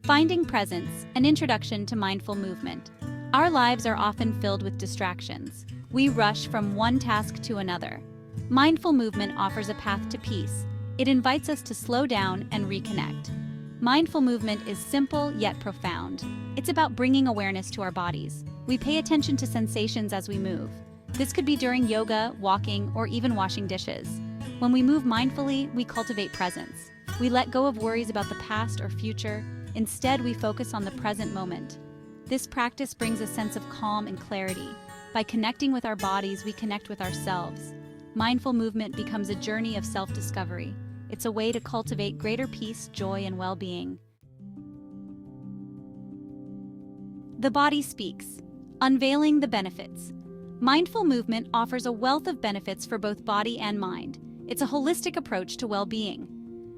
Finding presence, an introduction to mindful movement. Our lives are often filled with distractions. We rush from one task to another. Mindful movement offers a path to peace. It invites us to slow down and reconnect. Mindful movement is simple yet profound. It's about bringing awareness to our bodies. We pay attention to sensations as we move. This could be during yoga, walking, or even washing dishes. When we move mindfully, we cultivate presence. We let go of worries about the past or future. Instead, we focus on the present moment. This practice brings a sense of calm and clarity. By connecting with our bodies, we connect with ourselves. Mindful movement becomes a journey of self-discovery. It's a way to cultivate greater peace, joy, and well-being. The body speaks, unveiling the benefits. Mindful movement offers a wealth of benefits for both body and mind. It's a holistic approach to well-being.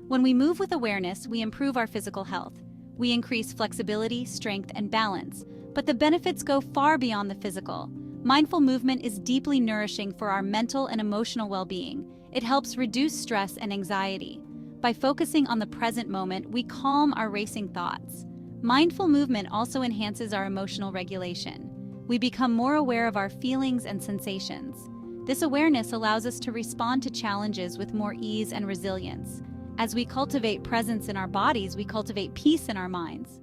When we move with awareness, we improve our physical health. We increase flexibility, strength, and balance. But the benefits go far beyond the physical. Mindful movement is deeply nourishing for our mental and emotional well-being. It helps reduce stress and anxiety. By focusing on the present moment, we calm our racing thoughts. Mindful movement also enhances our emotional regulation. We become more aware of our feelings and sensations. This awareness allows us to respond to challenges with more ease and resilience. As we cultivate presence in our bodies, we cultivate peace in our minds.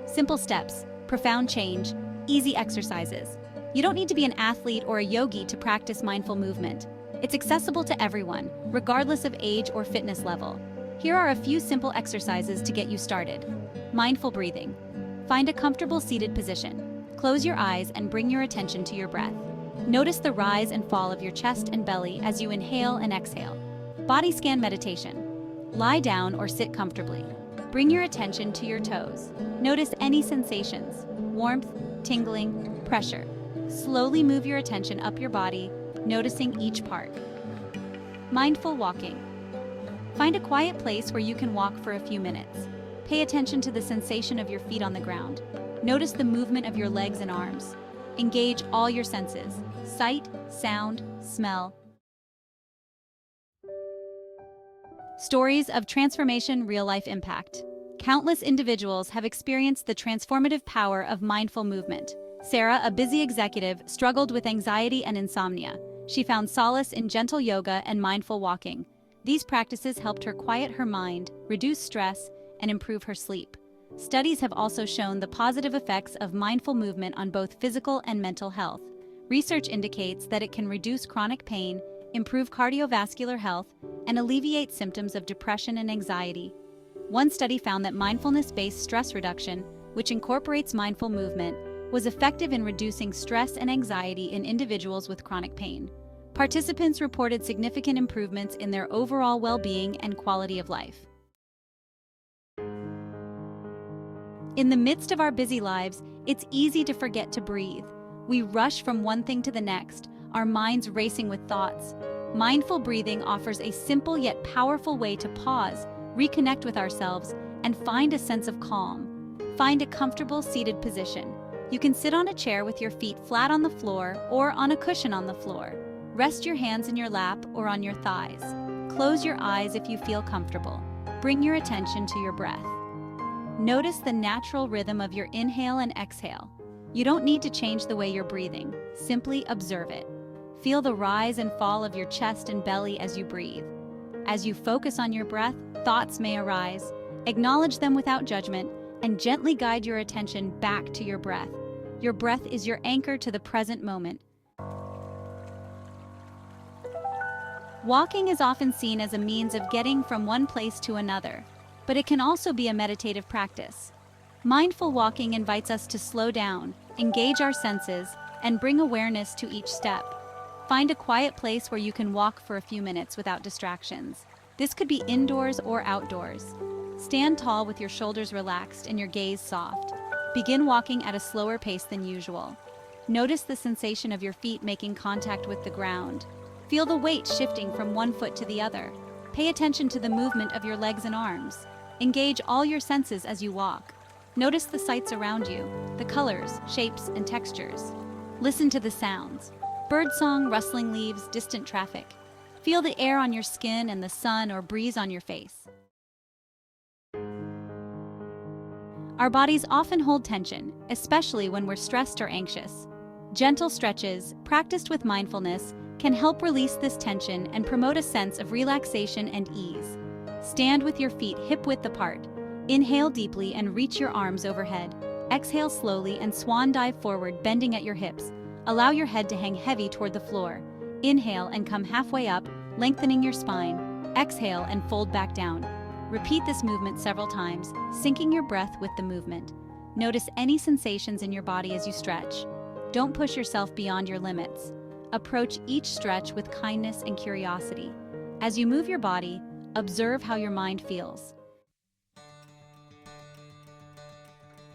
Simple steps, profound change, easy exercises. You don't need to be an athlete or a yogi to practice mindful movement. It's accessible to everyone, regardless of age or fitness level. Here are a few simple exercises to get you started. Mindful breathing. Find a comfortable seated position. Close your eyes and bring your attention to your breath. Notice the rise and fall of your chest and belly as you inhale and exhale. Body scan meditation. Lie down or sit comfortably. Bring your attention to your toes. Notice any sensations, warmth, tingling, pressure. Slowly move your attention up your body, noticing each part. Mindful walking. Find a quiet place where you can walk for a few minutes. Pay attention to the sensation of your feet on the ground. Notice the movement of your legs and arms. Engage all your senses: sight, sound, smell. Stories of transformation, real-life impact. Countless individuals have experienced the transformative power of mindful movement. Sarah, a busy executive, struggled with anxiety and insomnia. She found solace in gentle yoga and mindful walking. These practices helped her quiet her mind, reduce stress, and improve her sleep. Studies have also shown the positive effects of mindful movement on both physical and mental health. Research indicates that it can reduce chronic pain, improve cardiovascular health, and alleviate symptoms of depression and anxiety. One study found that mindfulness-based stress reduction, which incorporates mindful movement, was effective in reducing stress and anxiety in individuals with chronic pain. Participants reported significant improvements in their overall well-being and quality of life. In the midst of our busy lives, it's easy to forget to breathe. We rush from one thing to the next, our minds racing with thoughts. Mindful breathing offers a simple yet powerful way to pause, reconnect with ourselves, and find a sense of calm. Find a comfortable seated position. You can sit on a chair with your feet flat on the floor or on a cushion on the floor. Rest your hands in your lap or on your thighs. Close your eyes if you feel comfortable. Bring your attention to your breath. Notice the natural rhythm of your inhale and exhale. You don't need to change the way you're breathing. Simply observe it. Feel the rise and fall of your chest and belly as you breathe. As you focus on your breath, thoughts may arise. Acknowledge them without judgment and gently guide your attention back to your breath. Your breath is your anchor to the present moment. Walking is often seen as a means of getting from one place to another, but it can also be a meditative practice. Mindful walking invites us to slow down, engage our senses, and bring awareness to each step. Find a quiet place where you can walk for a few minutes without distractions. This could be indoors or outdoors. Stand tall with your shoulders relaxed and your gaze soft. Begin walking at a slower pace than usual. Notice the sensation of your feet making contact with the ground. Feel the weight shifting from one foot to the other. Pay attention to the movement of your legs and arms. Engage all your senses as you walk. Notice the sights around you, the colors, shapes, and textures. Listen to the sounds: birdsong, rustling leaves, distant traffic. Feel the air on your skin and the sun or breeze on your face. Our bodies often hold tension, especially when we're stressed or anxious. Gentle stretches, practiced with mindfulness, can help release this tension and promote a sense of relaxation and ease. Stand with your feet hip-width apart. Inhale deeply and reach your arms overhead. Exhale slowly and swan dive forward, bending at your hips. Allow your head to hang heavy toward the floor. Inhale and come halfway up, lengthening your spine. Exhale and fold back down. Repeat this movement several times, syncing your breath with the movement. Notice any sensations in your body as you stretch. Don't push yourself beyond your limits. Approach each stretch with kindness and curiosity. As you move your body, observe how your mind feels.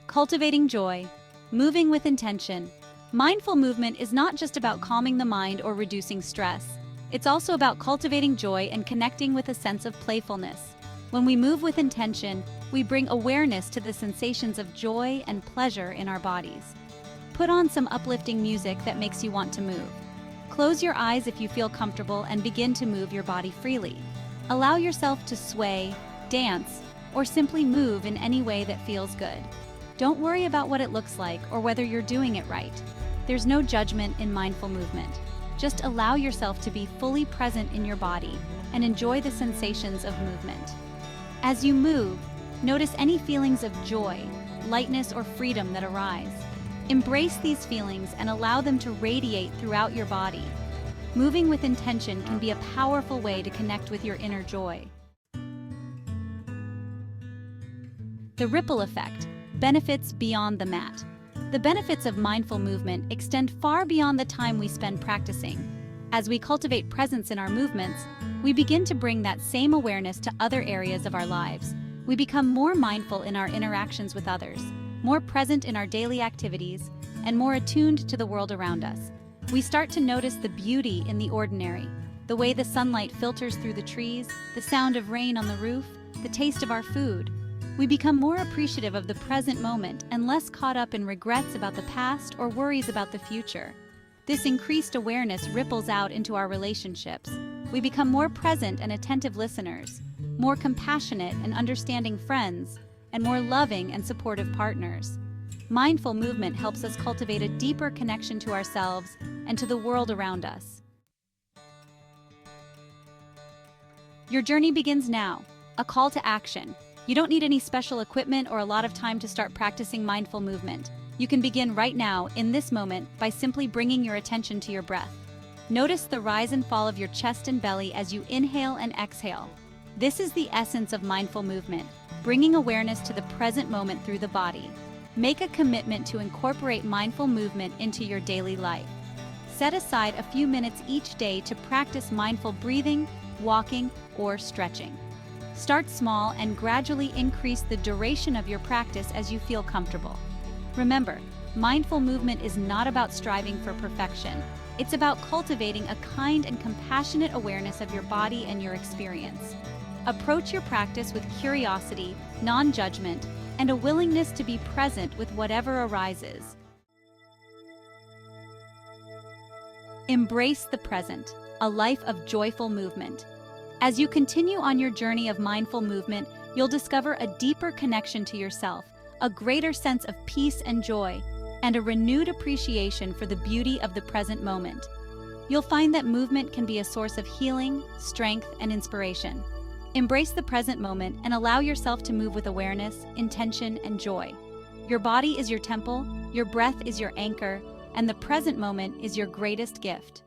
Cultivating joy, moving with intention. Mindful movement is not just about calming the mind or reducing stress. It's also about cultivating joy and connecting with a sense of playfulness. When we move with intention, we bring awareness to the sensations of joy and pleasure in our bodies. Put on some uplifting music that makes you want to move. Close your eyes if you feel comfortable and begin to move your body freely. Allow yourself to sway, dance, or simply move in any way that feels good. Don't worry about what it looks like or whether you're doing it right. There's no judgment in mindful movement. Just allow yourself to be fully present in your body and enjoy the sensations of movement. As you move, notice any feelings of joy, lightness, or freedom that arise. Embrace these feelings and allow them to radiate throughout your body. Moving with intention can be a powerful way to connect with your inner joy. The ripple effect, benefits beyond the mat. The benefits of mindful movement extend far beyond the time we spend practicing. As we cultivate presence in our movements, we begin to bring that same awareness to other areas of our lives. We become more mindful in our interactions with others, more present in our daily activities, and more attuned to the world around us. We start to notice the beauty in the ordinary, the way the sunlight filters through the trees, the sound of rain on the roof, the taste of our food. We become more appreciative of the present moment and less caught up in regrets about the past or worries about the future. This increased awareness ripples out into our relationships. We become more present and attentive listeners, more compassionate and understanding friends, and more loving and supportive partners. Mindful movement helps us cultivate a deeper connection to ourselves and to the world around us. Your journey begins now. A call to action. You don't need any special equipment or a lot of time to start practicing mindful movement. You can begin right now, in this moment, by simply bringing your attention to your breath. Notice the rise and fall of your chest and belly as you inhale and exhale. This is the essence of mindful movement, bringing awareness to the present moment through the body. Make a commitment to incorporate mindful movement into your daily life. Set aside a few minutes each day to practice mindful breathing, walking, or stretching. Start small and gradually increase the duration of your practice as you feel comfortable. Remember, mindful movement is not about striving for perfection. It's about cultivating a kind and compassionate awareness of your body and your experience. Approach your practice with curiosity, non-judgment, and a willingness to be present with whatever arises. Embrace the present, a life of joyful movement. As you continue on your journey of mindful movement, you'll discover a deeper connection to yourself, a greater sense of peace and joy, and a renewed appreciation for the beauty of the present moment. You'll find that movement can be a source of healing, strength, and inspiration. Embrace the present moment and allow yourself to move with awareness, intention, and joy. Your body is your temple, your breath is your anchor, and the present moment is your greatest gift.